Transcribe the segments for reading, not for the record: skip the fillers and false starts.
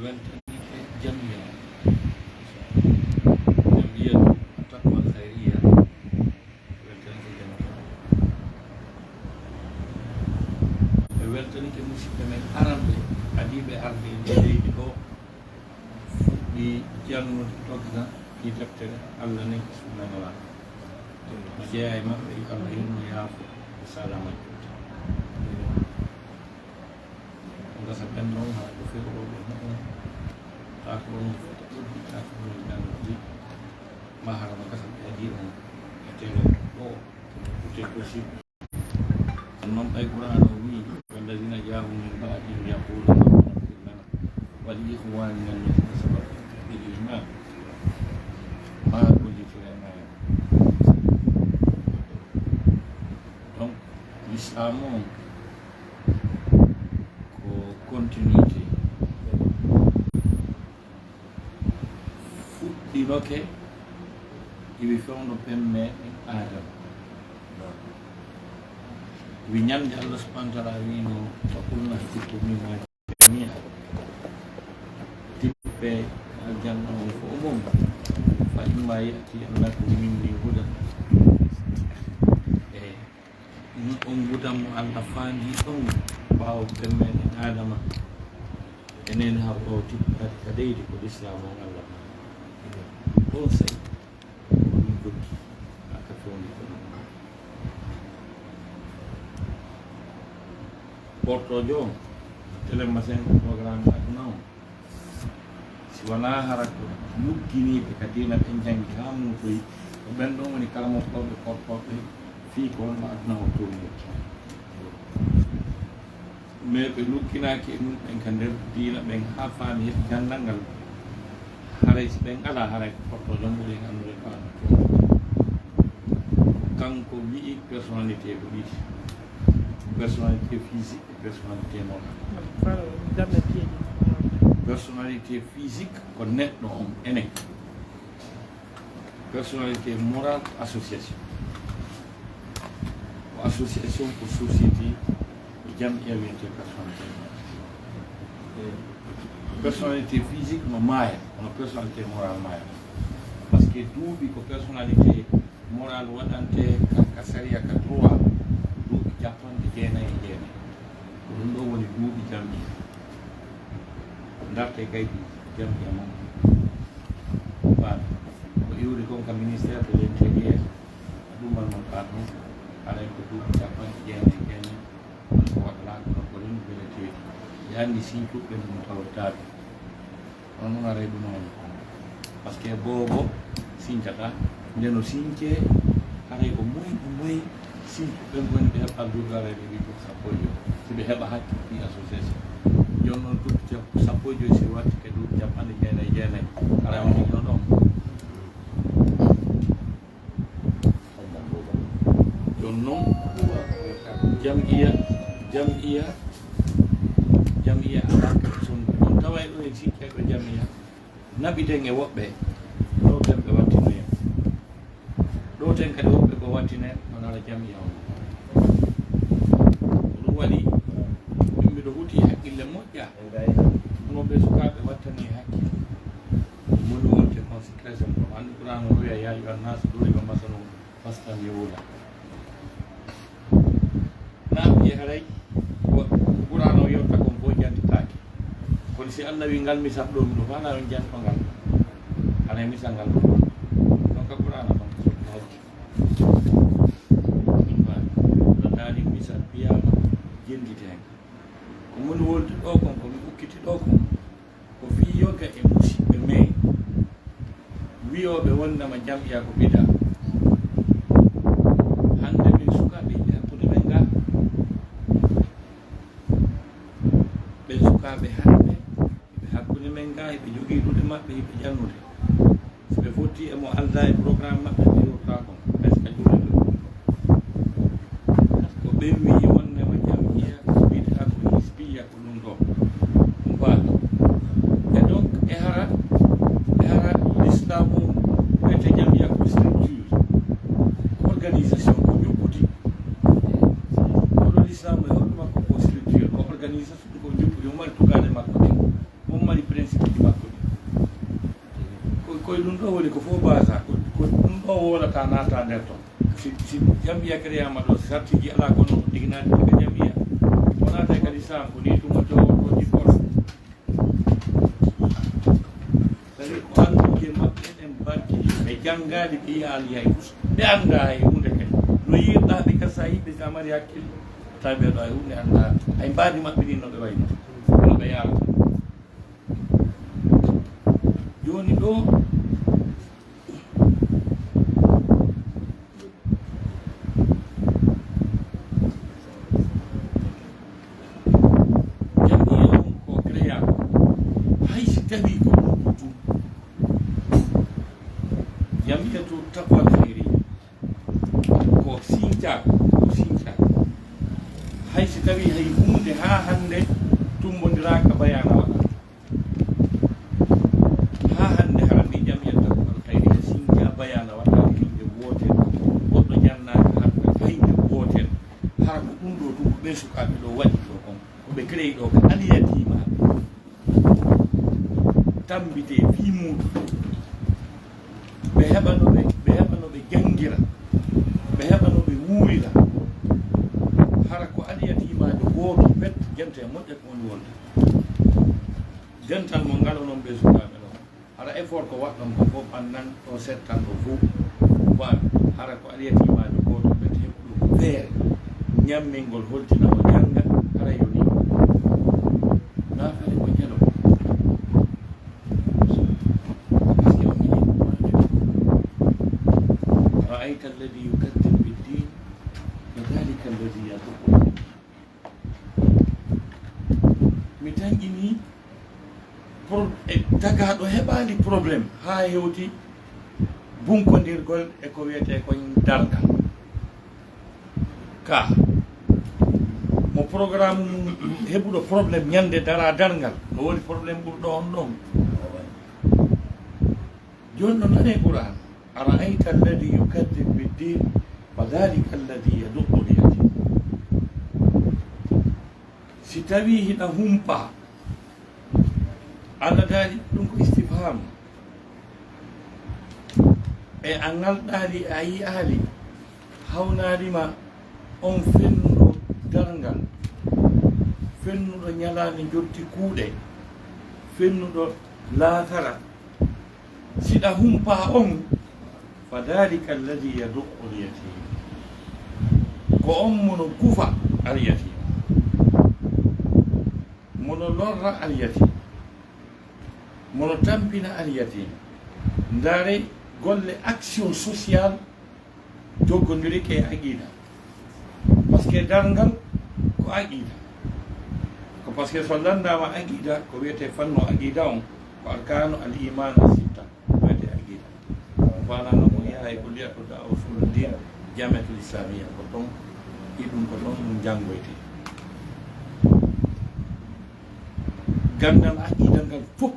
weltanike jamia takwa khairia weltanike jamia e weltanike musidɓe men aramɓe adiɓe arde e leydi ɗo fuɗɗi jalnude dogga ɗi deftere Allah ne subhanahu wa ta'ala jeeya e maɓɓe yo Allah yurmo yaafo salama juuta gasa ɓenɗon ha ɗo feroɓe ɗon tako ɗon fota ɓoddi tako ɗon ɗanɗi maharama gasa ɓe adi on e tele ɗo ute possible noon ɓay qur'an o wi walladina jaahu min ba'dihim yaquluna rabbana ighfir lana wa li ikhwanina alladhina sabaquna bil iman ma kulli firana. Donc l'islam ko continuité fuɗɗinoke iwi fewno pemme en adama wi ñamde Allah subhanahu wa ta'ala wino fakulna tikko mima jamia tippe aljanna on fo mom fa imma yati annakum minni hudan e on hudan mo Allah fandi ɗon ɓawo pemmen en adama enen ha o tippati ka deydi ko l'islam on Allah conseil ɗum joggi aka fewndi ko portojo télémasin programme aduna o si wona hara ko lugginiɓe ka dina ɓe jangi ha mutoyi ko ɓen ɗon woni kala moftoɓe portoɓe fii ko wonno aduna o tourni mais ɓe lugginaki e mum ɓen ka nder diina ɓen ha faami heɓi gandal ngal haray si ɓen ala haray ko portojo ɓuuri en andude ko anna to kanko wii personnalité ko ɗiɗi personnalité physique et personnalité morale. Personnalité physique ko neɗɗo on enen. Personnalité morale association. Ko association ko société ko jam'iya wiyete personnalité morale. Personnalité physique no maaya kono personnalité morale maaya par ce que duuɓi ko personnalité morale waɗante ka saria ka droit duuɓi capanɗe jeenayi e jeenayi ko ɗum ɗo woni duuɓi jam'iya darte kaydi jam'iya mum ɓaɗo ko iwri kon ka ministére de l' intérieur ɗumal mon ɓa ɗum alay ko duuɓi capanɗe jeenayi jeenayi ko waɗalako ɗon ko renouvelleteɗi yandi sincuɓɓe mum tawataaɓe on noon aray ɗum on par ce que boobo sincata ndeno since haray ko moyi sincuɓe goni ɓe heɓa duuɓi arayɓe wi ko sappo e joyi si ɓe heɓa hakki ɗi association joni noon duuɓi sappo e joyi si watti ke duuɓi capanɗe jeenayi jeenayi aray on ɗigno ɗon joni noon jam'iya alaka son on tawa ɗo e sikkeɓe jam'iya naɓiten e woɓɓe ɗo ten ɓe wattinoyen ɗo ten kadi woɓɓe ko wattine on ala jam'iya on ɗum waɗi yimɓe ɗo huti haqqille moƴƴa ono ɓe sukaɓe wattani hakkille moni wonte conséquence ɗo andi qouran o wiya ya ayuha nnas duriba masalum fastami'u lahu naɓe haray qouran o yotta kon fo jantitaki kono si Allah wi ngal misal ɗo miɗo fana on janto ngal hana misal ngal ɗo donc qouran on ɗo daali misal wiyama jenditega ko moni wolde ɗo kon komi ukkiti ɗo kon ko fi yoga e musidɓe mais wiyoɓe wonnama jam'iya ko ɓida hande min sukaɓe ɓe hakkude men ga ɓen sukaɓe hande ɓe hakkude men ga eɓe jogui ɗuɗe maɓɓe eɓe ƴannude so ɓe fotti emo alda e programme maɓɓe ɓe yurta kon presque juuɗe ɗo ko ɓen wi wonnama jam'iya ko ɓida ko hisbiya ko ɗum ɗo mbaɗo e donc e hara l'islam o wiyete jam'iya ko structure organisation ko juɓɓudi oɗo l'islam e hoɗum makko ko structure ko organisation ko juɓɓudi o mari tugade makko ɗen on mari principe koye ɗum ɗo woni ko fof basa ko ɗum ɗo wonata naata nder toon si jambiya créama ɗo sartiji ala kono ɗignade daga jambiya wonata kadi sam ko ni tuma jowo ɗi bor tawi ko anduje maɓɓe ɗen barki ɓe janngade ɓe yaali hay ɓe annda hay hunde kadi no yiirɗa ɓe kadi sa yiɓe sa mari hakkille tawi ɓeɗo hay hunde annda hay mbaadi maɓɓe ni no ɓe wayno no ɓe yaalata joni ɗo tawi ko ɗum tu jamiyatu taqwa khayri ko sincako haysi tawi hay hunde ha hande tumbondiraka bayana waɗa ha hande harani jamiyatu taqwa khayri sinca bayana waɗa hinde wotel goɗɗo jannaka harka hayde wotel ha ko ɗum ɗo tum ko ɓe sukaɓe ɗo waɗi ɗo kon koɓe créé ɗo ko aliyatima tambite fi muɗum ɓe heɓanoɓe jangira ɓe heɓanoɓe wuurira hara ko aliyatimajo gooto pet jente moƴƴa ko woni wonde dental mo ngalo noon ɓe sukaɓe ɗo hara effort ko waɗɗon ko fof annan ɗo settan ɗo fof waɓe hara ko aliyatimajo gooto pet heɓɗo feere ñammingol holtina o janga hara yoni nafare ko jalo رأيت الذي يكذب بالدين فذلك الذي يضر متانجيني tagaɗo heɓani probléme ha hewti bunkodirgol e ko wiyete koñ dargal ka mo programme mum heɓuɗo probléme ñande dara dargal no woni probléme ɓurɗo on ɗon joni no nane qouran أرأيت الذي يكذب بالدين فذلك الذي يدق اليتيم ستويه نهمبا على ذلك دونك استفهام e a ngalɗaali a yiyaali hawnaadima on fennuɗo darngal fennuɗo ñalaande jotti kuuɗe fennuɗo laatara siɗa humpa on fadhalika alladi yaduqu lyatim ko on mono gufa alyatim mono lorra alyatim mono tampina alyatim ndaare golle action sociale joggodiri ke aqida par ce que darngal ko aqida ko par ce que so landama aqida ko wiyete fanno aqida on ko arkanu al iman sitta wiyete aqida fanano mo yahay ko liyatto da usuluddin jamiatul islamia ko ton iɗum ko ton ɗum janggoyte gandal aqida ngal fof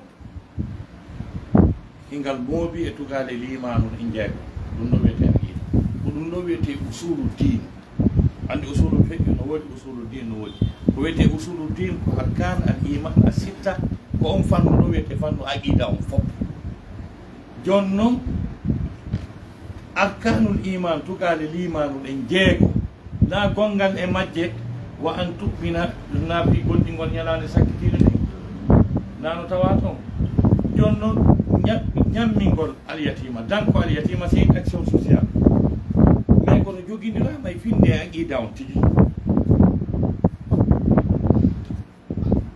hingal moobi e tugale limanu en jeego ɗum no wiyete aqida ko ɗum ɗo wiyete usulu din andi usulu feƴƴo no woodi usulu din no woodi ko wiyete usulu din ko arkan al iman a sitta ko on fannu ɗo wiyete fannu aqida on fof joni noon arkanul iman tugale limanu ɗen jeego na gongal e majje wa an tuɓɓina naafi gonɗingol ñalande sakkitire ɗen nano tawa toon joni noon ñammingol alyatima danko alyatima c'est une action sociale mais kono joguindirama e finde e aqida on tigi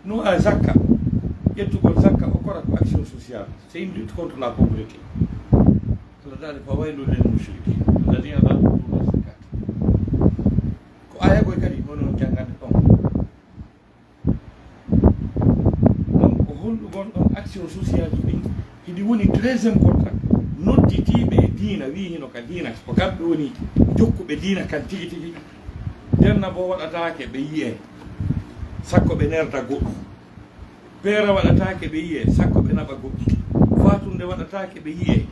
no a zakka ƴettugol zakka o kora ko action sociale c'est une lutte contre la pauvreté Allah dali fa waylul lil mushrikin alladina la yu'tuna zakat ko aya goy kadi nono jangande ɗon donc ko holɗugol ɗon action sociale ɗin hiɗi woni très important nodditiɓe e diina wi hino ka diina ko kamɓe woni jokkuɓe diina kan tigi tigi ndenna bo waɗatake ɓe yiye sakko ɓe nerda goɗɗum peera waɗatake ɓe yiye sakko ɓe naɓa goɗɗum fatunde waɗatake ɓe yiye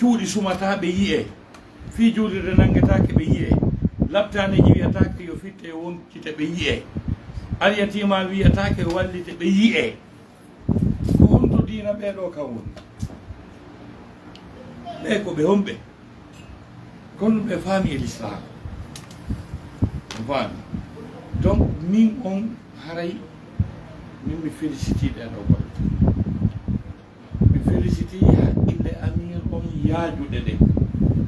cuuɗi sumata ɓe yiye fi juulirde nangetake ɓe yiye labtaneji wiyatake yo fitte e wonkite ɓe yiye alyatima wiyatake wallite ɓe yiye ko honto diina ɓeɗo kam woni ɓe ko ɓe homɓe kono ɓe faami e l'islam faami donc min on haray min mi félicité ɗeɗo golle mi félicité haqqille amir on yaajuɗe ɗe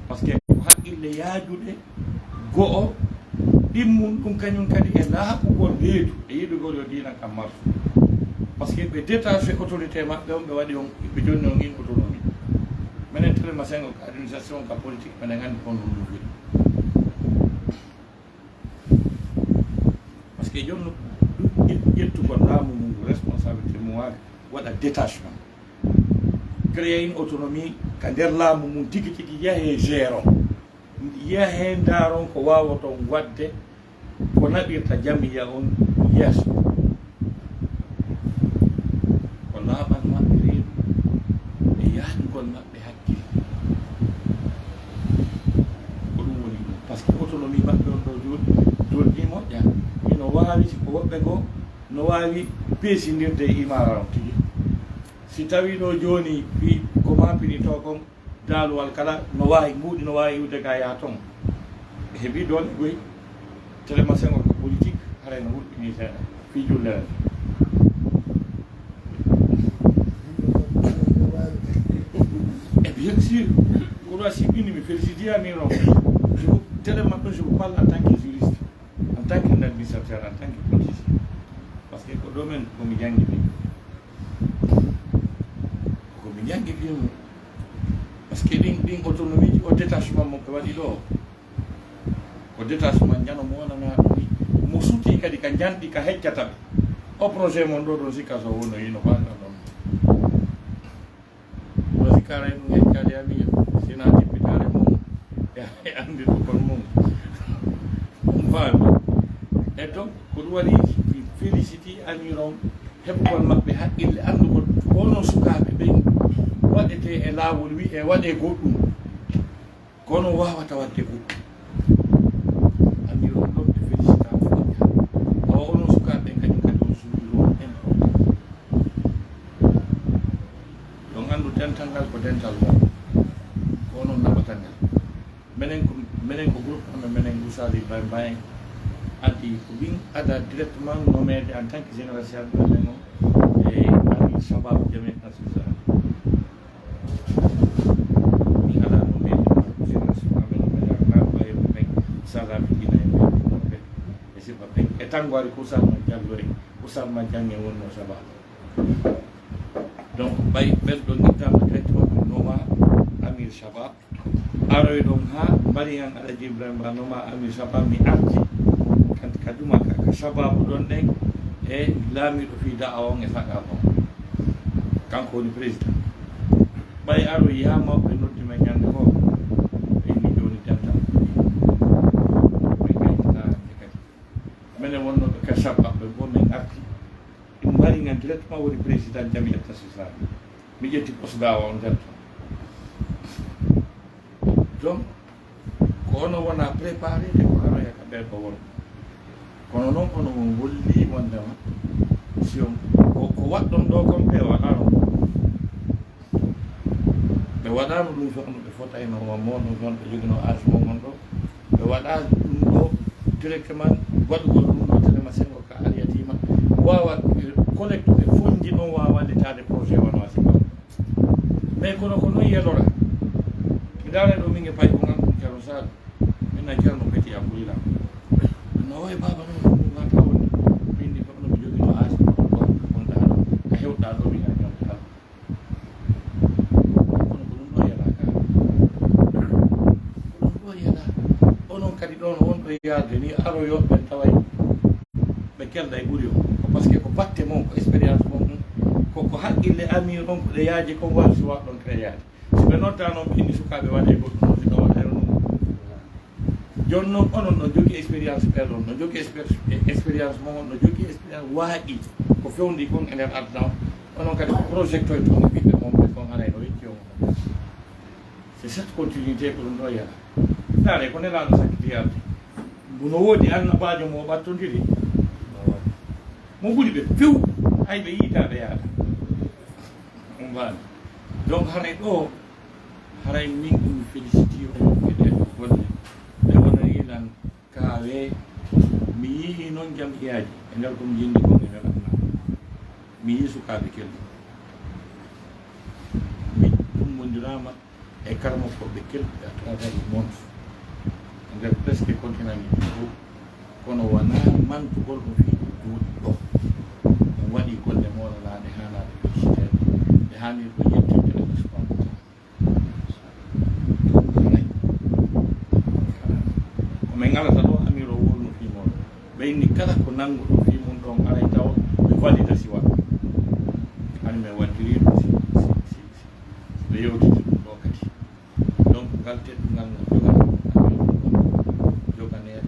par ce que haqqille yaajuɗe go'o ɗimmum ɗum kañum kadi e laaɓugol reedu e yiɗugol yo dina kam marsu par ce que ɓe détaché autorité maɓɓe on ɓe waɗi on ɓe jonni on in autonomie minen telema sengo ko administration ka politique minen anndi kon ɗum ɗum wiɗi par ce que jonno ƴettugol laamu mum responsabilité mum wawi waɗa détachement créé une autonomie ka nder laamu mum tigi tigi yahe géron yahe ndaron ko wawaton wadde ko naɓirta jamiya on yeeso ko laaɓal maɓɓe reedu e yahnugol maɓɓe hakkille ko ɗum woni ɗum par ce que autonomie maɓɓe on ɗo jooɗi moƴƴa ino wawi ko woɓɓe goo no wawi peesindirde e imara on tigi si tawi ɗo joni wi ko mampinito kon daaluwal kala no wawi mbuuɗi no wawi iwde ga yaa toon heeɓi doole goyi télémacin o ko politique haray no wurɓini seeɗa fijullere e bien sûr ko ɗo a siɓɓini mi félicité amin o téléma ɗo je vous parle en tant que juriste en tant que administrateur en tant que politicien par ce que ko ɗo men komi jangi fi komi jangi fimo par ce que ɗin autonomie ji o détachement mo ɓe waɗi ɗo o détachement jano mo wonana ɗumi mo suti kadi ka janɗi ka heccata ɓe o projet mon ɗo ɗon sikka so wono yino ɓanga ɗon ɗo sikkara ɗum heccade amiya sina jippitare mum e andi ɗo kon mum faami e donc ko ɗum waɗi félicité amiron heɓugol maɓɓe haqqille andugol onon sukaɓe ɓen waɗete e laawol wi e waɗe goɗɗum kono wawata wadde goɗɗum amiron ɗon ɓe félicita moƴƴa awa onon sukaɓe kañum kadi on suwiro important donc andu dental ngal ko dental mon ko onon naɓata ngal minen ko groupe amen minen Oustaz Ibrahima Bayen addi ko min ada directement nomede en tant que génération men o e ami sababu jame asusa mi ala nomede génération amen o meɗa naɓaye ɓen salaɓe ɗina e ɓe e sifa ɓen e tangwari ko Oustaz ma jallore Oustaz ma jange wonno sababu donc ɓay ɓen ɗon ittama directement ko noma amir sabab aroy ɗon ha mbari han alaji Ibrahima Ba noma amir sabab mi arti kaduma ka sababu ɗon ɗen e laamiɗo fi da'a on e faqa on kanko woni président ɓay aro yiyama ɓe noddi men ñande ko ɓeyni joni dental ɓe gaytanarande kadi minen wonnoɓe ka sabab ɓe bo min arti ɗum mbari ngan directement woni président jamia tasisa mi ƴetti posgawa on nder ton donc ko ono wona préparé de ko aroya ka ɓe ko won kono noon kono on wolli wondema si on ko waɗɗon ɗo kon ɓe waɗano ɓe waɗano ɗum fewno ɓe fotayno mono ɗon ɓe jogino age momon ɗo ɓe waɗa ɗum ɗo directement waɗugol ɗum ɗo télémacin o ka ariyatima wawa collecte ɓe fonji ɗon wawa wallitade projet wona sika mais kono ko noon yelora dare ɗo min e pay ko ganduɗum ceerno Sall min na ceerno beti abdoullah no way baba noon gata woni min ni fof nomi jogino age gonɗa ɗo a hewɗa ɗo min a ñonta kono ko ɗum ɗo yeeɗa ka ko ɗum ɗo yeeɗa onon kadi ɗon wonɗo yalde ni aro yoɓɓe taway ɓe kelɗa e ɓuuri o ko par ce que ko batte mon ko expérience mon koko haqqille amir on ko ɗe yaaji kon wawi so waɗɗon créade si ɓe nodda noon ɓe indi sukaɓe waɗe goɗɗum noon sika waɗere ɗum joni noon onon no jogui expérience ɓeɗon no jogui expérience momon no jogui expérience waaƴi ko fewndi kon e nder aduna o onon kadi projectoy toon e ɓiɓɓe mon ɓe kon haray no wecci o c'est cette continuité ko ɗum ɗo yaɗa dare ko nelaɗo sakkitiyarde no woodi annabajo mo ɓattodiri mo ɓuuri ɓe few hay ɓe yiitaɓe yaada on mbani donc haray ɗo haray min ɗum félicité o ɓeɗe ɗo golle ɓe wona yilan kaawe mi yii noon jam'iyaji e nder komi jindi kon e nder aduna mi yii sukaaɓe kelɗi mi ɗummodirama e karmokoɓe kelɗi à travers le monde e nder presque continent ji fof kono wona mantugol ɗo fi duuɗi ɗo on waɗi golle moɗalaɗe hanaɗe félicitede ɓe hani ɗo yettinde Allah subhanahu wa taala komin ngalata ɗo amiro wolno fimoɗo ɓeyni kala ko nango ɗo fimum ɗon aray taw ɓe valida siwa hani min waddiri ɗum si ɓe yewtiti ɗum ɗo kadi donc ngal teddungal ngal joganeɓe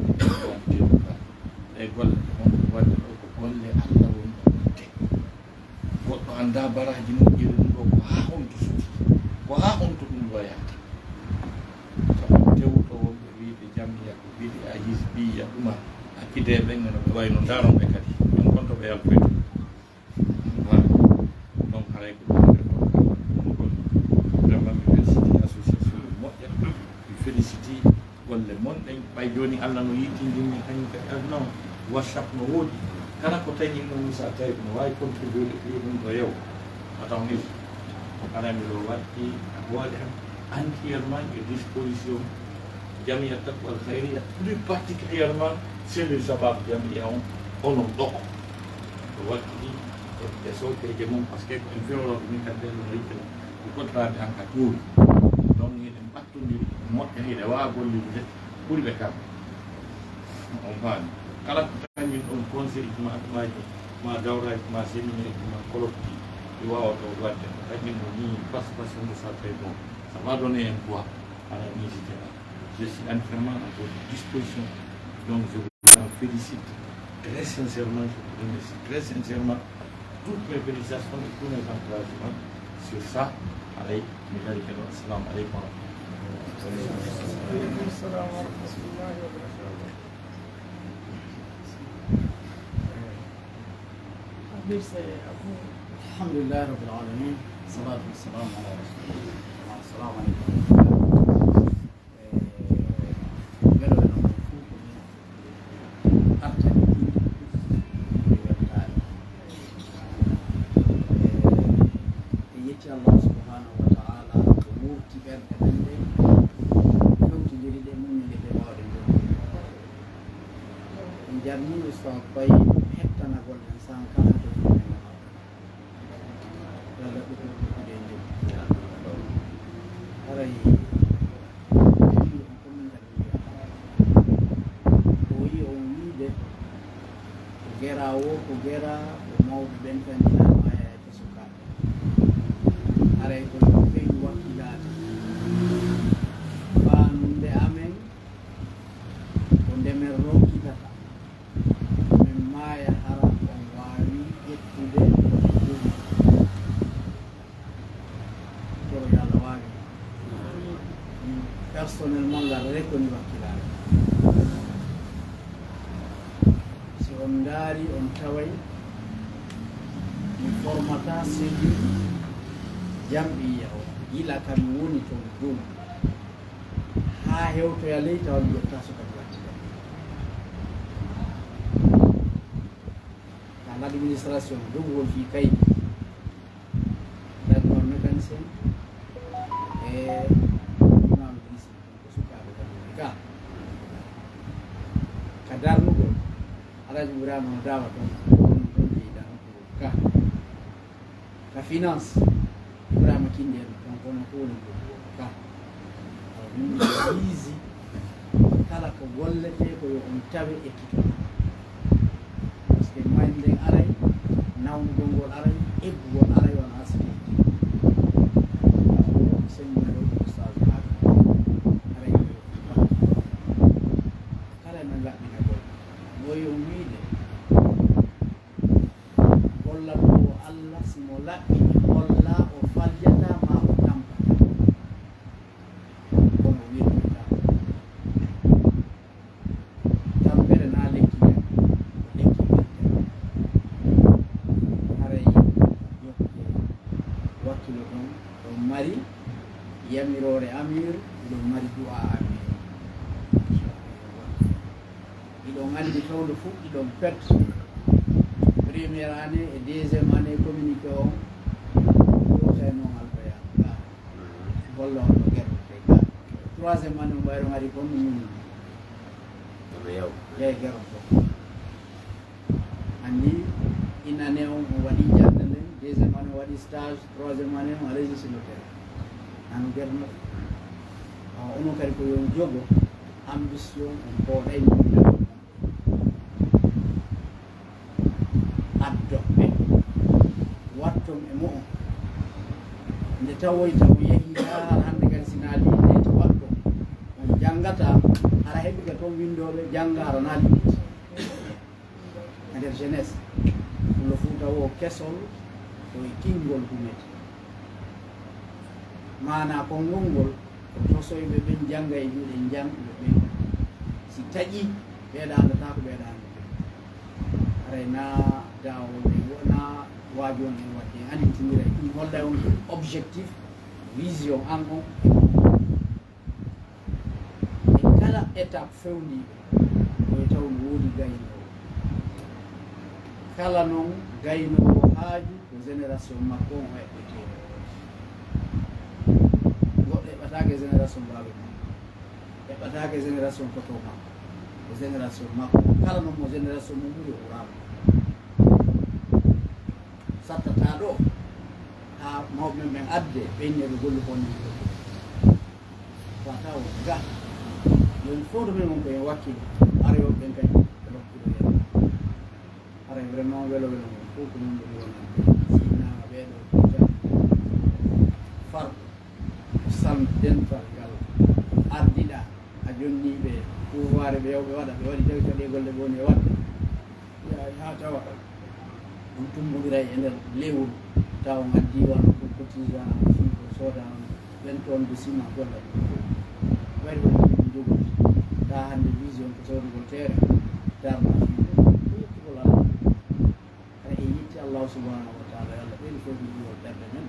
e golle on wadde ɗo ko golle Allah woni ɗo wadde goɗɗo anda baraji moƴƴiri ɗum ɗo ko ha honto suti ko ha honto ɗum ɗo yahta sabu tewto wonɓe wiide jammiya ko wiide a hisbiya ɗuma hakkideɓe ɓen no ɓe wayno daronɓe kadi ɗon gonto ɓe yaltoyto voilà donc haray ko ɗum golle vraiment mi félicité association moƴƴa mi félicité golle monɗen ɓay joni Allah no yittindinni kañum kadi non WhatsApp no woodi kala ko tañi ɗum Moussa Taibo no wawi contribuer ɗi ɗum ɗo yew ataw ni aɗa mi ɗo waddi woode ham entièrement e disposition jamiya taqwal khayriya plus particulièrement c'est le sabab jamiya on onon ɗoko ɗo wakkili e sowteje mum par ce que en fewroɓe min kadi ɓen no yittino ko koddaɓe han ka tuuri donc eɗen ɓattodiri moƴƴa hiɗe wawa gollide ɓuri ɓe kam on faami kala ko tañmin ɗon conseil ji ma atmaji ma dawraji ma séminaire ji ma colloque ji ɗi wawata wadde ko tañmin ɗo ni passe Moussa Taibo ça va donner un poids à la ministère. Je suis entièrement à votre disposition, donc je vous en félicite très sincèrement, je vous remercie très sincèrement toutes mes félicitations et tous mes encouragements sur ça. Allez, miséricorde, assalamu alaikum. Alhamdulillah Rabbil Alamin, salatu wassalamu ala rasulillah. Assalamu alaikum. Allah subhanahu wa ta'ala ko wurti ɓerde men ɗe fewtidiri ɗe muñide ɓe wawde joni en jarni Oustaz Baye hettanagol en san kala to fuɗɗe yalla ɗuɗo ɗuɗuɗe joni haray ɓewi on komin kadi o wi on wiide ko gera o ko gera ko mawɓe ɓen fandinama yayde sukaɓe aray ko feewi wakkilade fanunde amen ko ndemen rokkitata min maaya hara on wawi ƴettude ɗum toro yo Allah wawi personnellement ngal rekoni wakkilade si on daari on taway mi formata cellule jamɓiya o gila kami woni toon dow ha hewtoya ley tawa mi yotta so kadi wattide dans l'administration dogol fi kaydi d'accord mécanicien e imam drisi ko sukaɓe kadi ka ka darnugol alaji ɓurama no dawa toon ɗon jeyɗa ka ka finance Ibrahima Kindel donc on ko woni ka min easy kala ko gollete ko yo on tawe ekkito parce que mayde aray nawgol ngol aray eggugol aray on asiti semino Oustaz Bah aray kala no gaɗɗina gol moy o wiide gollal ko Allah simo laɓɓini golla o faljata ma o tampata kono wiirta tampere na lekki men ko lekki ɓertere haray yokke wakkilo ɗon ɗon mari yamirore amir iɗon mari du'a amir iɗon andi tawde fof iɗon pet premiére année et deuxième année communiqué on ɗote noon alfaya ga golla on ɗo guerrete ga troisiéme année mo ɓayro ari kon min yeey guerro fof anni une année on waɗi jardde nden deuxième année o waɗi stage troisiéme année on régi sur le terrain ano guerno onon kadi ko yon jogo ambition on pooɗay addoɓe watton e mo on nde tawoy taw yeehi har hande kadi sina liɗe to watto on janggata hara heɓiga toon windoɓe jangga hara na liɗe e nder jeunesse fulo fuuta o kesol koye kingol humete mana konngol ngol tosoyɓe ɓen jangga e juuɗe jangɓe ɓe si taƴi ɓeeɗandata ko ɓeeɗande haray na dawolɓe wona waaji on en wadde en anditindira ɗum holda on objectif vision an on e kala étape fewndiɓe koye taw no woodi gaynowo kala noon gaynowo haaju ko génération makko on eɓɓeteɗo goɗɗo heɓatake génération mbaɓe makko heɓatake génération koto makko ko génération makko kala noon mo génération mo ɓuuri o ɓurama sattata ɗo ha mawɓe men adde ɓeyneɓe gollu konni wata o ga joni foto men on koyen wakkilo arewo ɓen kadi ɓe lokkiɗo yen aray vraiment welo welo mon fof ko min ɗo wonan sinnaga ɓeɗo farɗo san dental ngal ardiɗa a jonniɓe pouvoir ɓe yewɓe waɗa ɓe waɗi tawi taɗe golle ɓe woni e wadde yahay ha tawa on tummodira e nder lewru taw on addi wano ko cotisant fi ko sooda 20 tonnes de ciment golla waɗi ko ɗum jogori ta hande vision ko sodugol teere darna fi yettugol allah aɗa e yitti allahu subhanahu wa taala allah ɓeyɗi fof mi ɗiwol ɓerde men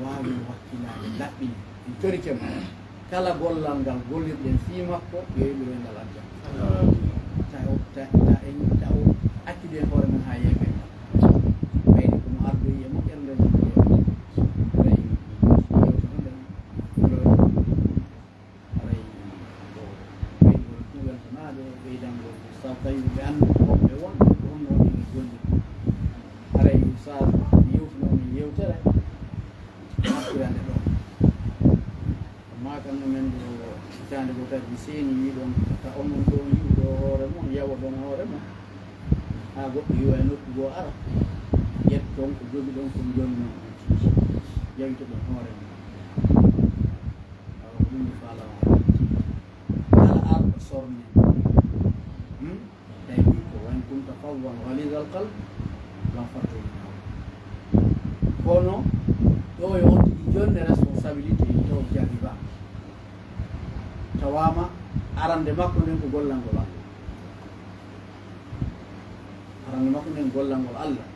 wawi wakkilade laɓɓini en torikema kala gollal ngal gollirɗen fi makko yo yiɓiro ngal adjan ta o accude en hoore men ha yeeɓe ɓeyde kono ardoyi e moƴƴere nden aray ko ɓeydgol kuweltanaɗe ɓeydangol sa tawi ɓe anndi hoɓɓe wonɓe ko honno woni golli aray sa yewtunomin yewtere hakkirande ɗo ma kam men ɗo hitande go kadi mi seeni wiɗon ta onon ɗo yiwɗo hoore mon yawa ɗon hoore mon ha goɗɗo yiwa e nokku goo ara ƴetta toon ko jogi ɗon komi joni noon yawita ɗon hoore mon awa ko ɗum mi falama kala arɗo sorne tawi wi ko wayn kunta fawwan walisal qalb lam fattoyinaw kono ɗo e on tigi jonne responsabilité taw jarri ba tawama arande makko nden ko gollangol allah arande makko nden gollangol allah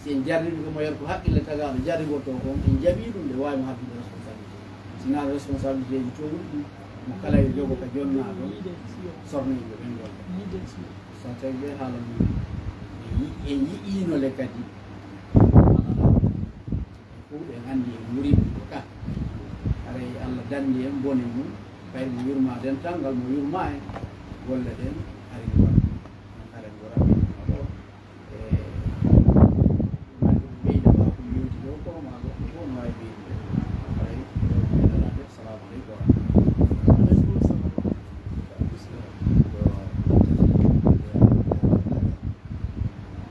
si en jarriɓe komo yer ko haqqille tagaɗo jarrigoto on en jaɓi ɗum ɓe wawimo habdude responsabilité sina responsabilité ji to ɗum mo kala e jogo ka jonnaɗo sornoyɓe ɓen golla so tawi ɓe haala mum en yiƴinole kadi fof en andi en wuriɓe ko ka aray allah dandi en bone mum kayri mo yurma dental ngal mo yurma en golle ɗen ari gora are gora ɗo e manɗum ɓeyda ma ko yewti ɗo ko ma goɗɗo fof no wawi ɓeydude aray ɓeɗanade salamu aleykum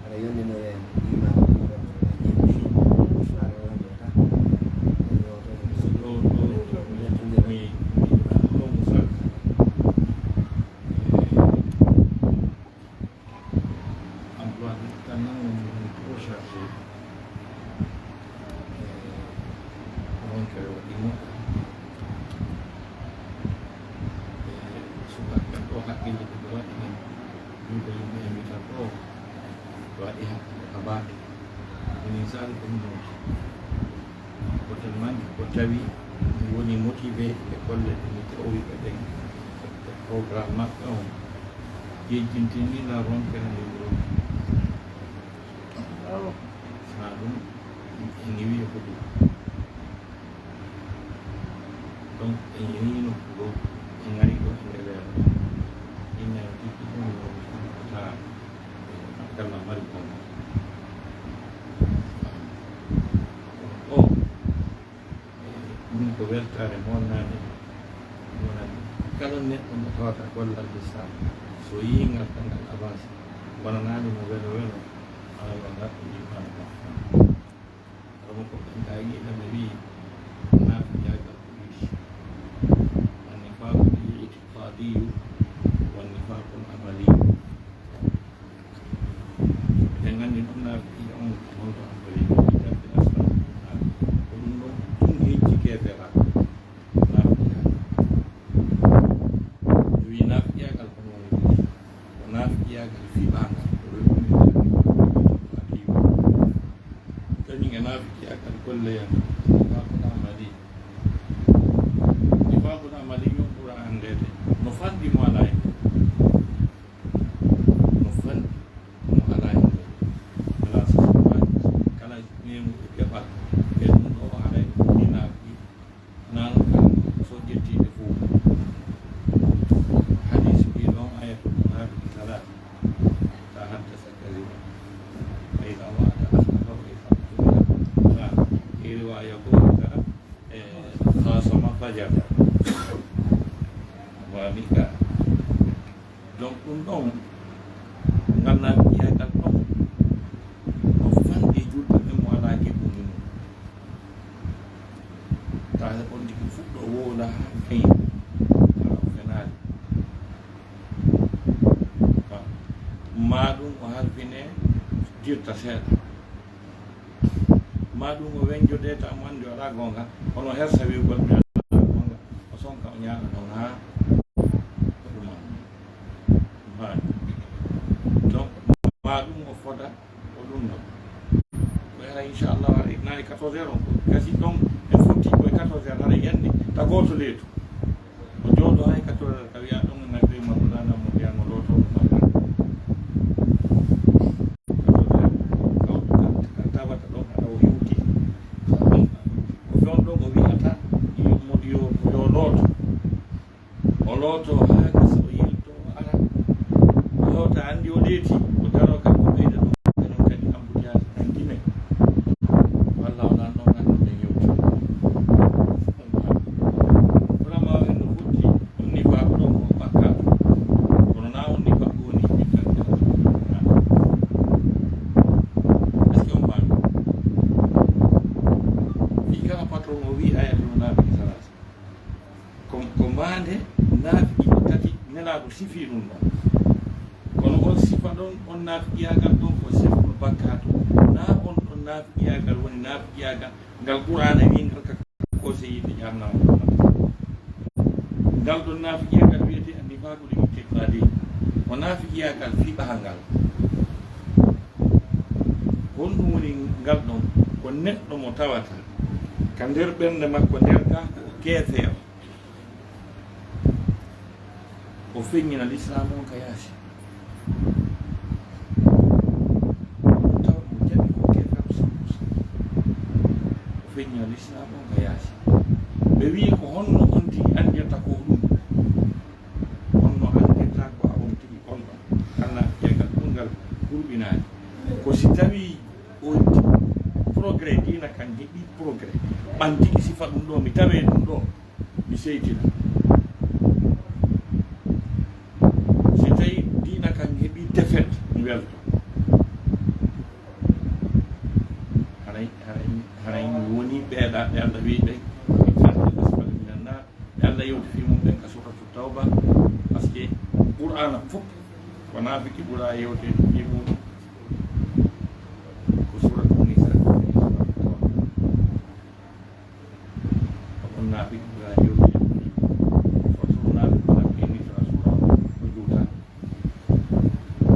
aɗa yondinore imam tawi woni motivé e golle ɗe tawi ɓe ɗen programme maɓɓe on jejjintinina rompere nde wuro sa ɗum ene wiya ko ɗum donc en yehino ɗo en ngari ɗo e ndeer ina tigi ɗum ta kala mari kon o ɗum ko weltare monnade wonani kala neɗɗo mo tawata gollal l'islam so yingal kangal avance wonanani mo welo welo ala ngatto jimano ma ɗum ko ɓenɗa yiɗa mi wi nafi jagal police النفاق الاعتقادي والنفاق العملي dengan dinamna yang untuk beri kita jelaskan untuk tinggi jika berat nafia jadi nafia kalau pengen nafia kalau fiban jadi nafia kalau kulle yang nifaqul amali nifaqul amali yung kurang andete no fandi mo alay no fandi mo alay donc ɗum ɗon ganna wiyagal ɗon o fandi julɓe ɓe mo ala keɓuɗi mum tawa on tigi fuɗɗo woola ha kayi ala o fenaali ma ɗum o halfine dirta seeɗa ma ɗum o weñjode tam wandi waɗa gonga hono hersa wiwgol mi ala gonga o sonka o ñaga ɗon ha donc ma ɗum o foda o ɗum ɗon ko hara inchallah waɗa nani 14 heures on ko gasi ɗon en fotti koye 14 heures haɗa yandi ta goto leytu o jooɗo hay 14 heures ka wiya ɗon nagde maɗuɗana mo mbiyano lotoɗo maɗa 14 heures tawata ɗon haɗa o yewti o fewn ɗon o wiyata yo looto o looto ha gasa o yilto o ara ta andi o leeti o daro kam o ɓeyda ɗum kañum kadi embouteillage andine walla onan ɗon andude yewti vraiment en no futti on nifaako ɗon ko bakkato kono na on nifaako woni ɓittande est ce que on faami fi kala patron o wi ayatul naafiki salasa ko mbande naafiki o tati nelaaɗo sifi ɗum ɗon kono on sifa ɗon on naafiƴiyagal ɗon ko sifol bakkato na on ɗon naafiƴiyagal woni naafiƴiyagal ngal qur'ana wingal ka conseillide jarnama ngal ɗon naafiƴiyagal wiyete annifaqul i'tiqadi o naafiƴiyagal fiɓagal honɗum woni ngal ɗon ko neɗɗo mo tawata ka nder ɓernde makko nder ga ko gefer o feññina l'islam on ka yaasi taw mo jaɓi ko gefer o feññina l'islam on ka yaasi ɓe wi ko honno on tigi andirta ko ɗum honno andirta ko a on tigi on ɗon anna jegal ɗumgal ɓurɓinaani ko si tawi o progrès dina kan heɓi progrès ɓantiki sifa ɗum ɗo mi tawe ɗum ɗo mi seytina si tawi dina kan heɓi défaite mi welto haray woni ɓeeɗa ɓe Allah wi ɓe ɓe Allah yewti fi mum ɓen ka suratu tawba par ce que qur'ana fof ko naafiki ɓura yewte fi muɗum ko suratu nisa on naafiki ɓura yewte suratu naafiki wona ɓeni sura sura ko juuta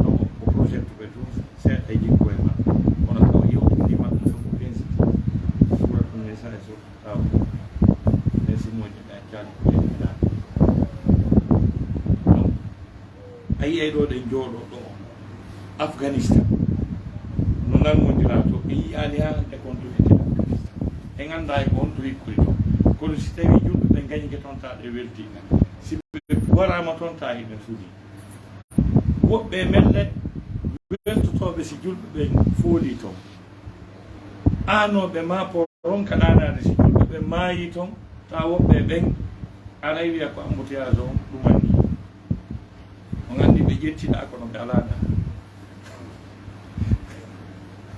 donc ko projet ɓe tout seeɗa jikko e ma kono taw yewti fi maɓɓe ɗum ko pensiti suratu nisa e suratu tawba yiyay ɗo ɗe jooɗo ɗo Afghanistan no nangondira to ɓe yiyani ha hande kon duɗete Afghanistan e ganda e ko on to hikkuri to kono si tawi julɓe ɓe gañike toon ta ɗe weltina si ɓe warama toon ta hiɓe suudi woɓɓe melle weltotoɓe si julɓe ɓe fooli toon anoɓe ma po ronka ɗanade si julɓe ɓe maayi toon ta woɓɓe ɓen aray wiya ko embouteillage on ɗumanni on andi ɓe ƴettiɗa kono ɓe alaɗa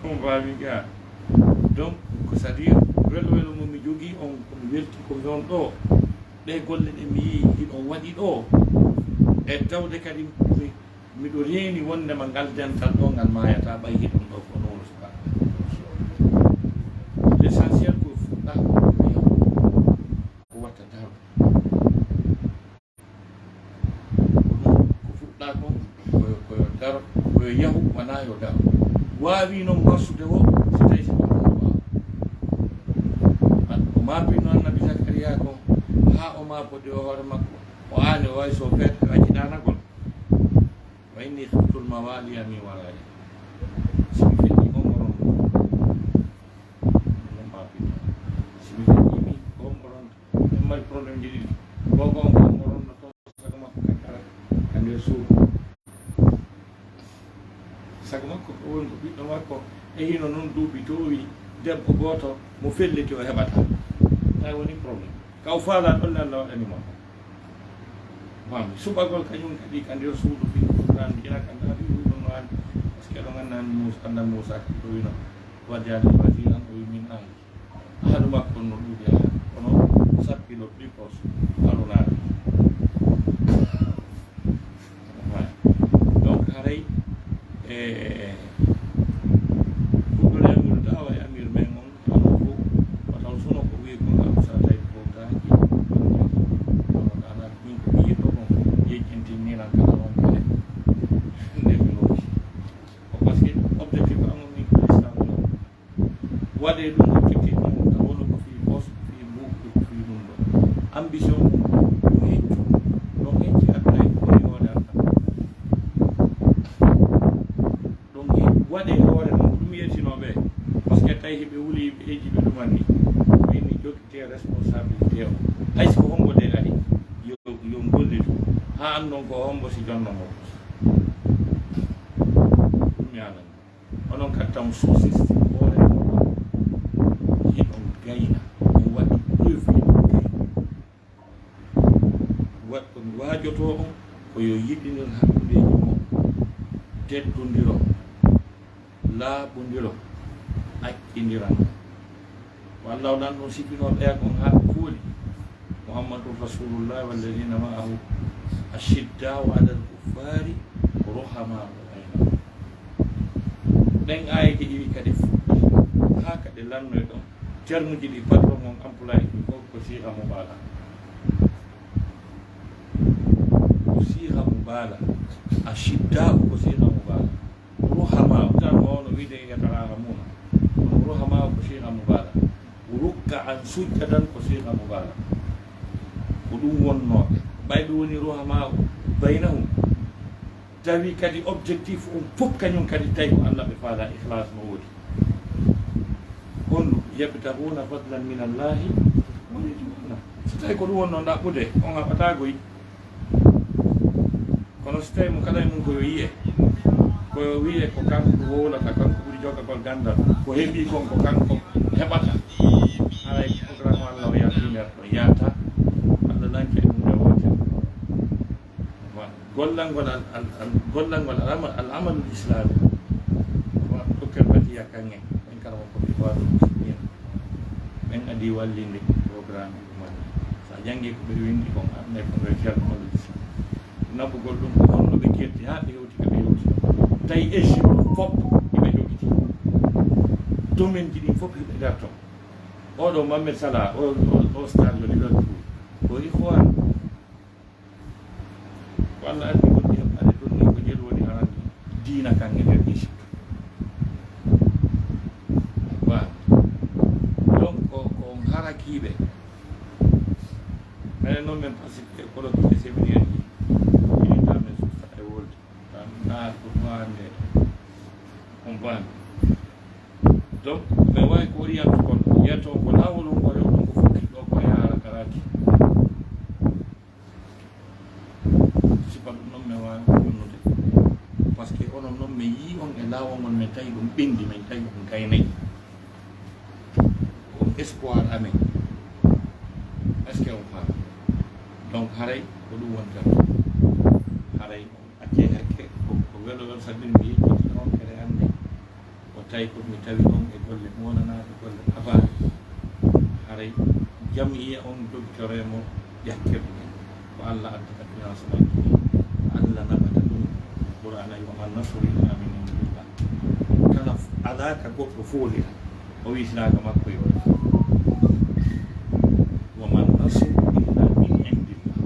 on mbami ga donc ko c'est à dire welo welo momi jogui on komi welti komi on ɗo ɗe golle ɗe mi yii hiɗon waɗi ɗo e tawde kadi miɗo reeni wondema ngal dental ɗo ngal mayata ɓay hiɗon ɗo ko noon suka l' essentiel ko fuɗɗa ko watta daro ko fuɗɗa kon koyo daro koyo yahu wona yo daro wawi noon marsude o so tawi si ɗon wawa ko mapino annabi Zakariya ko ha o mapode o hoore makko o aani o wawi so feete waƴiɗanagol wa inni khiftul mawaliya min wara'i simi feƴƴi omoron non mapino simi feƴƴimi omoron en mari probléme ji ɗiɗi gogo on omoronno to sago makko kankara ka nder suudu sago makko ko woni ko ɓiɗɗo makko e hino noon duuɓi towi debbo goto mo felliti o heɓata ta woni probléme kaw faala ɗolle Allah waɗanimo fammi suɓagol kañum kadi ka nder suudu fi ran ina ka ndaari ɗum no andi par ce que ɗo gandani Moussa anda Moussa kadi ɗo wino waddani wasiran o wi min angi haɗu makko no ɗuuɗi ha kono sappino ɗipos haɗunaari donc haray ɗuɗɗole amir dawa e amir men on ano fof o taw sono ko wi ko ngam sa tawi ko gaaki ana min ko yiɗɗo ɗon yejjintiniran kala on kale nde mi looki ko par ce que objectif amon min ko l'islam ɗo waɗe ɗum objectif on tawono ko fi poste ko fi mbuɓɓe ko fi ɗum ɗo ambition ɗum heccu ɗon hecci aduna e woni hoore Allah ɗum waɗe hoore mon ko ɗum yettinoɓe par ce que tawi heɓe wuli ɓe eji ɓe ɗumanni wini jokkite responsabilité o haysi ko hombo de ari yo gollitu ha andon ko hombo si jonnomo ɗum yanan onon kattam suusiste hoore moɗon hiɗon gayna on waɗi preuve hiɗon gayna wat komi waajoto on koyo yiɗinir hakkudeji mon teddodiro laaɓodiro accidiran walla o ɗan ɗon sifino ɓeya kon ha kuuli Muhammadun Rasulullah walladina ma'ahu ashiddau ala al-kuffari ruhamau bainahum ɗen ayeji ɗiwi kadi fuɗɗi ha kadi lannoy ɗon termuji ɗi patron on employé ɗi fof ko siha mubala ko siha mubala ashiddau ko siha mubala ruhamau tan wawno wiide yatarahamuna kono ruhamau ko siha mubala rukka an sujjadan ko siha mubala ko ɗum wonnoɓe ɓayɓe woni ruhama baynahum tawi kadi objectif on fof kañum kadi tawi ko Allah ɓe faala ihlas no woodi honno yabtahuna fadlan min Allahi wa ridwana so tawi ko ɗum wonno ɗaɓɓude on haɓatagoyi kono so tawi mo kala e mum koyo yiye koyo wiye ko kanko wowlata kanko ɓuuri jogagol gandal ko heeɓi kon ko kanko heɓata haray programme Allah o yaltinerɗo yaata Allah lanke e ɗum nde wote gollangol gollangol al amalul islami dokkel batiya kangen ɓen kala mo koɓe waɗo muslimin ɓen adi wallinde programme ɗuman sa jangi ko ɓe windi kon ande ko ɓe fermol islam naɓugol ɗum ko honno ɓe ketti ha ɓe hewti kaɓe hewti tawi Égypte fof hiɓe jogiti domaine ji ɗin fof hiɓe nder ton oɗo Muhammad Salah o star yo Liverpool ko ihwan ko Allah andi goɗɗi heɓɓade ɗon ni ko jel woni arande diina kange nder Égypte wa donc ko on harakiɓe enen noon min participe colloque séminaire ji initamen susta e wolde Bon. Donc ɓe wawi ko woni yaltu kon yiyata on ko lawol on ko rew ɗon ko fokki ɗo ko yaara karaki sifa ɗum noon mi wawi jonnude par ce que onon noon mi yi on e lawol ngol min tawi ɗum ɓendi min tawi ɗum gaynayi on espoir amen est ce que on faama donc haray ko ɗum woni tan haray acce hakke ko welo wel saɗin mi yejjiti noon kede hannde o tawi komi tawi on e golle monanaɗe golle abaɗe haray jam yiya on doctoremo ƴakkirɗe men ko Allah addata financement ji Allah naɓata ɗum ɓurana yoman nasru illa min indillah kala alaka goɗɗo foolira o witinaka makko yo woman nasru illa min indillah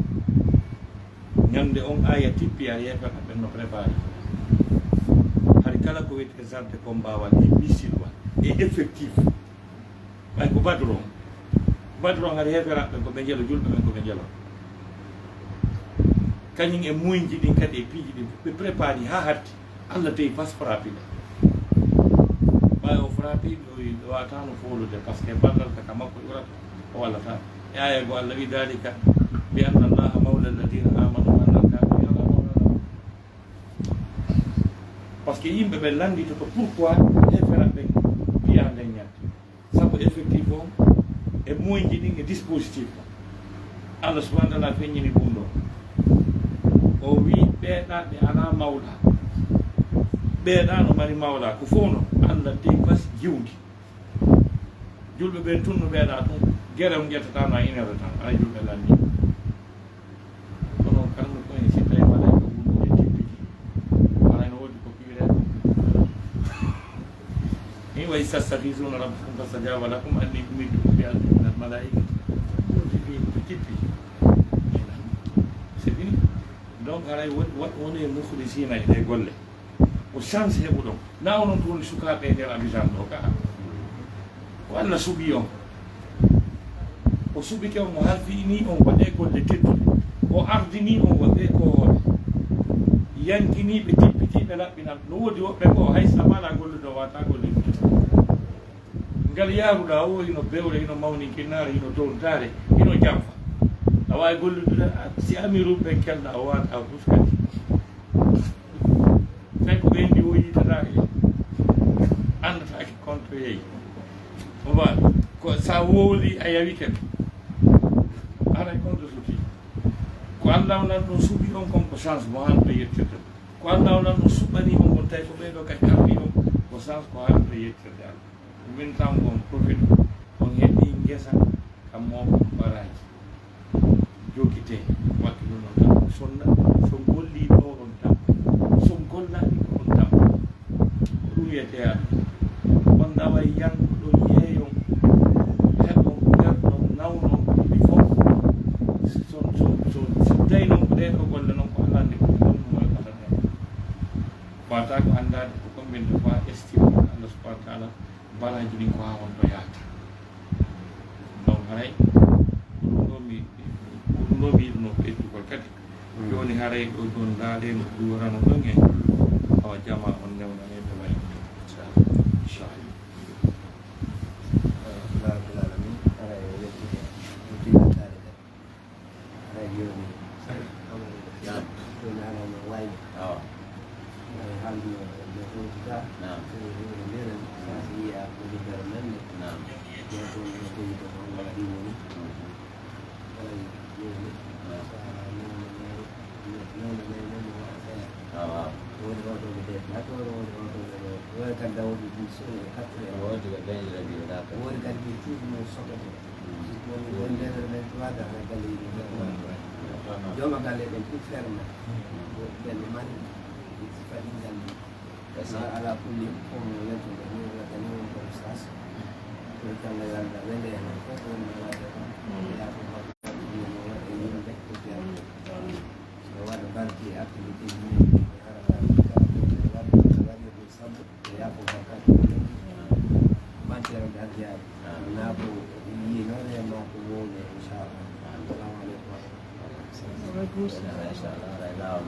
ñande on aya tippi a yefata ɓen no préparé hay kala ko wiyete zarde combawal e misilwal e effectif ɓay ko badron haɗa heferaɓe ko ɓe jeelo julɓe men ko ɓe jeelo kañum e muyji ɗin kadi e piiji ɗin ɓe préparé ha hatti Allah tawi pas frappé ɓe ɓay o frappé ɗo watano folude par ce que ballal kaka makko ɓurata o wallata e aya go Allah wi dalika bi anna allaha mawla alladina amanu wa anna alkafirina la mawla lahum par ce que yimɓe ɓe landitoto pourquoi heferaɓe mbiya nden ñande sabu effectif o e moyji ɗin e dispositif o Allah subahana taala feññini ɗum ɗo o wi ɓeeɗa ɓe ala mawɗa ɓeeɗa no mari mawɗa ko fof no Allah dey bas jiwdi julɓe ɓe tunno ɓeeɗa ɗum guere on ƴettata no a inere tan ana julɓe landi kono kamɓe koye si tawi waɗa ko wulude tippiti waɗa no woodi ko piwre ni way sastafisuna rabbakum fastajaba lakum anni umidtukum bi alfin min almalaika tippi c'est fini donc aray woni e mukhlisina e ɗe golle o chance heɓu ɗon na onon to woni sukaɓe e nder abidjan ɗo ka o Allah suuɓi on o suuɓike on o halfini on waɗe golle tedduɗe o ardini on waɗe kohoɗe yankiniɓe tippitiɓe laɓɓinal no woodi woɓɓe ko hay samala gollude o wata golle ngal yaruɗa o hino bewre hino mawni kinnare hino downtare hino jamfa a wawi golludude si amiruɓe kelɗa o wata fuskati tawi ko ɓendi o yitatake andatake compte yeeyi o waɗi ko sa wowli a yawi ken aray compte suti ko Allah onan ɗon suuɓi on kon ko chance mo hanɗo yettirde ko Allah onan ɗon suɓɓani on kon tawi ko ɓeɗo kadi ardi on ko chance ko hanɗo yettirde Allah min tan on profite on heɓi guesa kam moom baraji jokite wakkilu noon tan sonna so golli ɗo on tam so gollaɗi ko on tam ɗum wiyete Allah on ɗawa yankuɗo yeeyon heɓon ɓerɗon nawnon ɗi fof so tawi noon ko ɗeɗo golle noon ko Allah andi ko ɗum moy kala ɗen wata ko andade ko combien de fois estime Allah subahana taala baraji ɗin ko ha wonto yahata donc haray ɗum ɗo mi yiɗno ɓeddugol kadi joni haray ɗo ɗon ndaareno ɗurano ɗon e awa jama on newnaneɓe way inchallah rabbil alamin aray wettude documentaire ɗe aray joni joni arano wayi halno no howtuta nder sasi yiya auditeur men ne jeeto no koyi to on wala ɗi woni aray joni newnanemen waɗa faire woni oɗo ɓe defnata woni oɗo ɓe woni kadi dawde diction e 4 heures woni kadi ɓe tiɗno soɓete woni nder men 3 dans e galle yiɗi jooma galle ɓen tout ferme ɓen mari faɗi ngalli ala kulli fof no weltude ni waɗani won ko Oustaz ko kala yalda wende hen fof wonno waɗe yaako makko no waɗe yimɓe ko jeeya so waɗa barki e activité ji waɗi ɗum sabbu e yaako makko matiére d'ardiade na ko yi noon e ma ko wowde inchallah assalamu aleykum Inchallah,